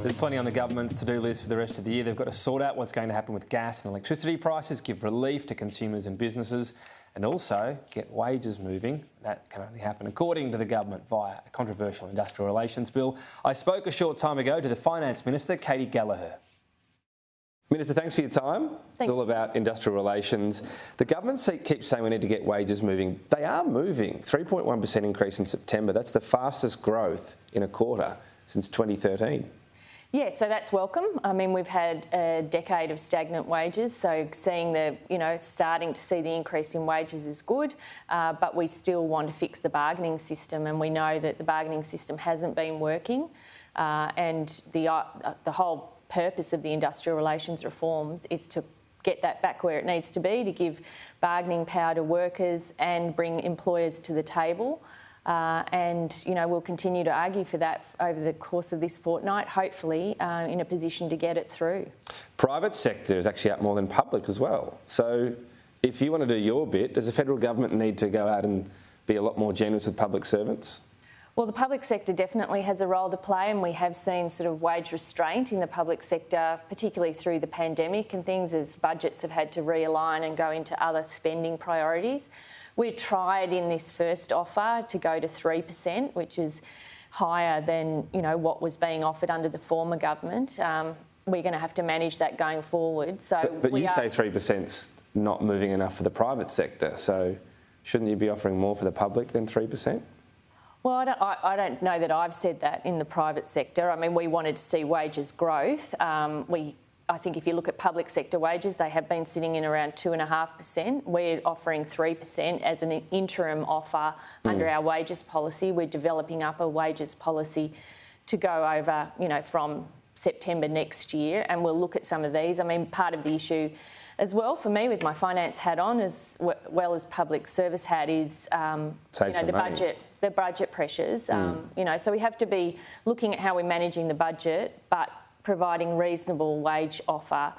There's plenty on the government's to-do list for the rest of the year. They've got to sort out what's going to happen with gas and electricity prices, give relief to consumers and businesses, and also get wages moving. That can only happen, according to the government, via a controversial industrial relations bill. I spoke a short time ago to the Finance Minister, Katy Gallagher. Minister, thanks for your time. Thanks. It's all about industrial relations. The government keeps saying we need to get wages moving. They are moving. 3.1% increase in September. That's the fastest growth in a quarter since 2013. Yeah, so that's welcome. I mean, we've had a decade of stagnant wages, so seeing starting to see the increase in wages is good, but we still want to fix the bargaining system, and we know that the bargaining system hasn't been working, and the whole purpose of the industrial relations reforms is to get that back where it needs to be, to give bargaining power to workers and bring employers to the table. And we'll continue to argue for that over the course of this fortnight, hopefully in a position to get it through. Private sector is actually up more than public as well. So if you want to do your bit, does the federal government need to go out and be a lot more generous with public servants? Well, the public sector definitely has a role to play, and we have seen sort of wage restraint in the public sector, particularly through the pandemic and things, as budgets have had to realign and go into other spending priorities. We tried in this first offer to go to 3%, which is higher than what was being offered under the former government. We're going to have to manage that going forward. So, but you say 3%'s not moving enough for the private sector. So, shouldn't you be offering more for the public than 3%? Well, I don't know that I've said that in the private sector. I mean, we wanted to see wages growth. I think if you look at public sector wages, they have been sitting in around 2.5%. We're offering 3% as an interim offer under our wages policy. We're developing up a wages policy to go over, from September next year, and we'll look at some of these. I mean, part of the issue as well for me, with my finance hat on, as well as public service hat, is the budget pressures. So we have to be looking at how we're managing the budget, but providing reasonable wage offer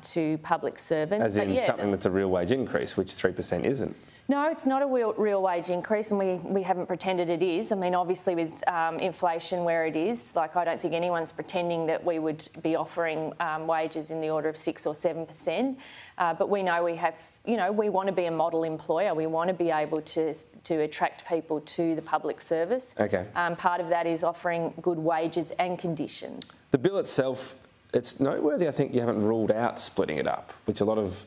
to public servants. As in something that's a real wage increase, which 3% isn't. No, it's not a real wage increase, and we haven't pretended it is. I mean, obviously with inflation where it is, I don't think anyone's pretending that we would be offering wages in the order of 6 or 7%. But we know we have, we want to be a model employer. We want to be able to attract people to the public service. Okay. Part of that is offering good wages and conditions. The bill itself, it's noteworthy, I think you haven't ruled out splitting it up, which a lot of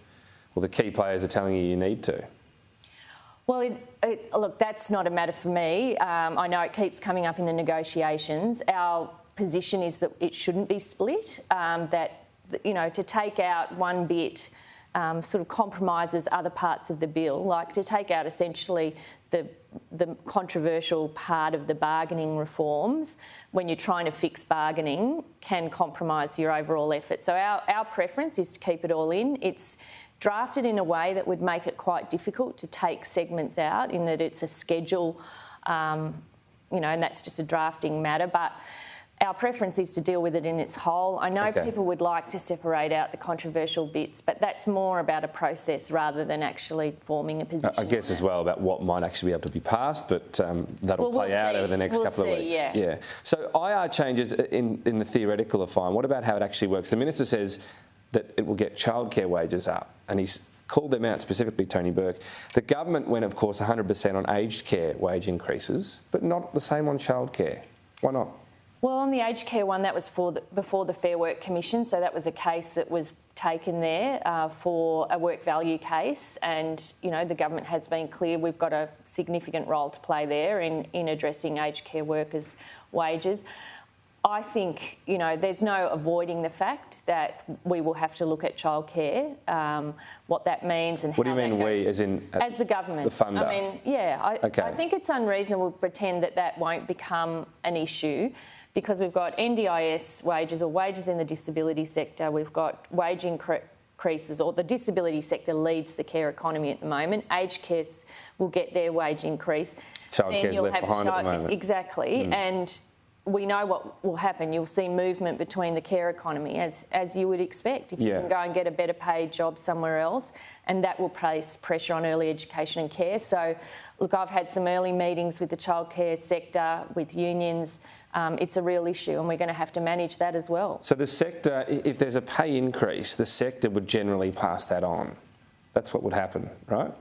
the key players are telling you need to. Well, look, that's not a matter for me. I know it keeps coming up in the negotiations. Our position is that it shouldn't be split, to take out one bit sort of compromises other parts of the bill, like to take out essentially the controversial part of the bargaining reforms when you're trying to fix bargaining can compromise your overall effort. So our preference is to keep it all in. It's drafted in a way that would make it quite difficult to take segments out, in that it's a schedule, and that's just a drafting matter. But our preference is to deal with it in its whole. I know people would like to separate out the controversial bits, but that's more about a process rather than actually forming a position. I guess as well about what might actually be able to be passed, but that'll play out over the next couple of weeks. Yeah. So IR changes in the theoretical are fine. What about how it actually works? The Minister says that it will get childcare wages up, and he's called them out specifically, Tony Burke. The government went, of course, 100% on aged care wage increases, but not the same on childcare. Why not? Well, on the aged care one, that was before the Fair Work Commission, so that was a case that was taken there for a work value case, and the government has been clear we've got a significant role to play there in addressing aged care workers' wages. I think, there's no avoiding the fact that we will have to look at childcare, what that means and how that goes. What do you mean we, as in... As the government. The funder? I mean, I think it's unreasonable to pretend that won't become an issue, because we've got NDIS wages, or wages in the disability sector. We've got wage increases, or the disability sector leads the care economy at the moment. Aged care will get their wage increase. Childcare's left behind at the moment. Exactly. And we know what will happen. You'll see movement between the care economy, as you would expect, if you can go and get a better paid job somewhere else, and that will place pressure on early education and care. So, look, I've had some early meetings with the childcare sector, with unions. It's a real issue, and we're going to have to manage that as well. So the sector, if there's a pay increase, the sector would generally pass that on. That's what would happen, right?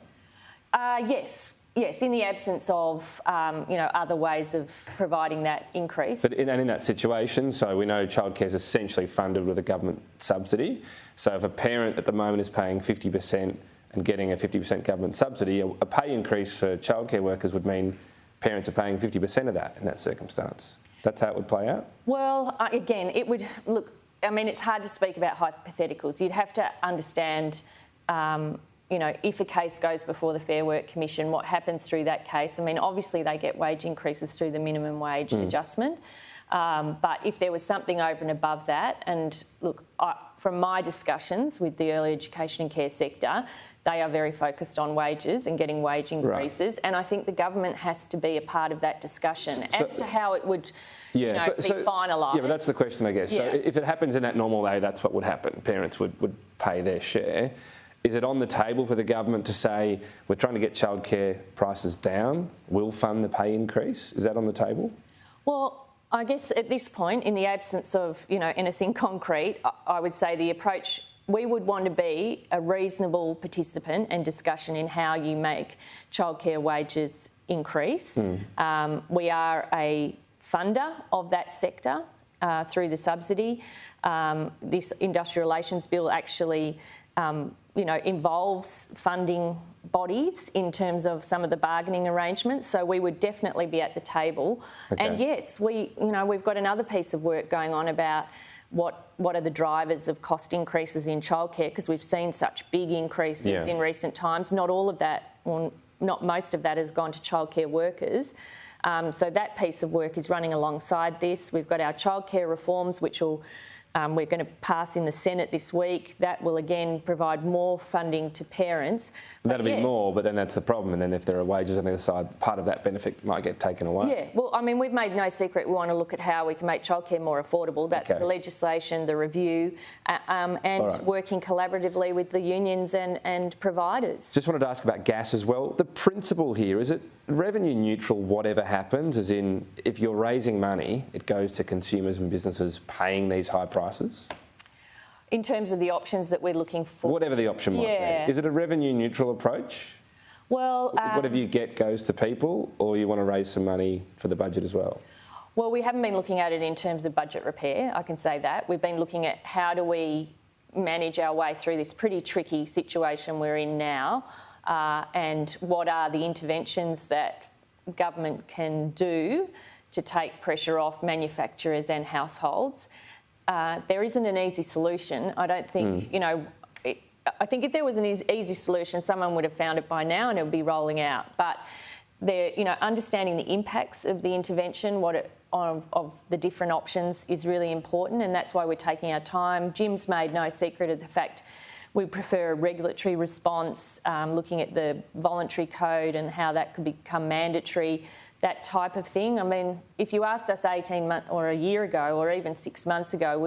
Yes. Yes, in the absence of, other ways of providing that increase. But in that situation, so we know childcare is essentially funded with a government subsidy. So if a parent at the moment is paying 50% and getting a 50% government subsidy, a pay increase for childcare workers would mean parents are paying 50% of that in that circumstance. That's how it would play out? Well, again, it would... Look, I mean, it's hard to speak about hypotheticals. You'd have to understand... if a case goes before the Fair Work Commission, what happens through that case? I mean, obviously they get wage increases through the minimum wage adjustment, but if there was something over and above that, and look, from my discussions with the early education and care sector, they are very focused on wages and getting wage increases, and I think the government has to be a part of that discussion as to how it would be finalised. Yeah, but that's the question, I guess. Yeah. So if it happens in that normal way, that's what would happen. Parents would pay their share. Is it on the table for the government to say, we're trying to get childcare prices down, we'll fund the pay increase? Is that on the table? Well, I guess at this point, in the absence of, anything concrete, I would say the approach, we would want to be a reasonable participant and discussion in how you make childcare wages increase. We are a funder of that sector through the subsidy. This industrial relations bill actually... involves funding bodies in terms of some of the bargaining arrangements. So we would definitely be at the table. Okay. And yes, we've got another piece of work going on about what are the drivers of cost increases in childcare, because we've seen such big increases in recent times. Not all of that, or not most of that, has gone to childcare workers. So that piece of work is running alongside this. We've got our childcare reforms, which will... we're going to pass in the Senate this week. That will again provide more funding to parents. That'll be more, but then that's the problem. And then if there are wages on the other side, part of that benefit might get taken away. Yeah, well, I mean, we've made no secret we want to look at how we can make childcare more affordable. That's the legislation, the review, and working collaboratively with the unions and providers. Just wanted to ask about gas as well. The principle here, is it revenue neutral whatever happens? As in, if you're raising money, it goes to consumers and businesses paying these high prices? In terms of the options that we're looking for? Whatever the option might be. Is it a revenue neutral approach? Well... whatever you get goes to people, or you want to raise some money for the budget as well? Well, we haven't been looking at it in terms of budget repair, I can say that. We've been looking at how do we manage our way through this pretty tricky situation we're in now, and what are the interventions that government can do to take pressure off manufacturers and households. There isn't an easy solution. I don't think, I think if there was an easy solution, someone would have found it by now and it would be rolling out. But understanding the impacts of the intervention, of the different options is really important, and that's why we're taking our time. Jim's made no secret of the fact we prefer a regulatory response, looking at the voluntary code and how that could become mandatory, that type of thing. I mean, if you asked us 18 months or a year ago or even 6 months ago,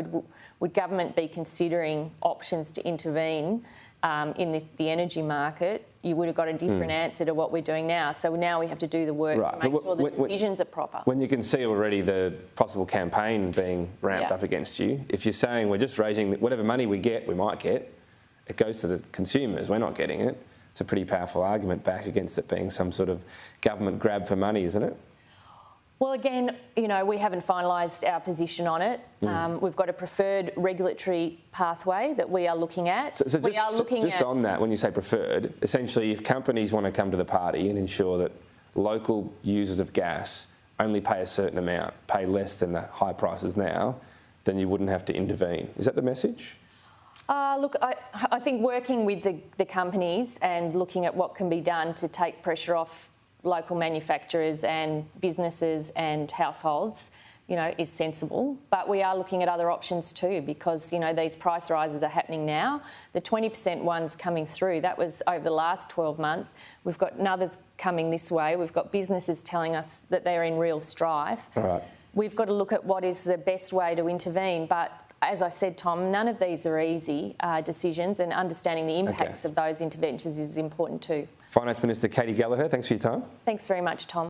would government be considering options to intervene in the energy market, you would have got a different answer to what we're doing now. So now we have to do the work to make sure the decisions are proper. When you can see already the possible campaign being ramped up against you, if you're saying we're just raising whatever money we might get, it goes to the consumers, we're not getting it. It's a pretty powerful argument back against it being some sort of government grab for money, isn't it? Well, again, we haven't finalised our position on it. We've got a preferred regulatory pathway that we are looking at. So just on that, when you say preferred, essentially if companies want to come to the party and ensure that local users of gas only pay a certain amount, pay less than the high prices now, then you wouldn't have to intervene. Is that the message? Look, I think working with the companies and looking at what can be done to take pressure off local manufacturers and businesses and households, is sensible. But we are looking at other options too, because, these price rises are happening now. The 20% ones coming through, that was over the last 12 months. We've got others coming this way. We've got businesses telling us that they're in real strife. All right. we've got to look at what is the best way to intervene. But as I said, Tom, none of these are easy decisions, and understanding the impacts of those interventions is important too. Finance Minister Katy Gallagher, thanks for your time. Thanks very much, Tom.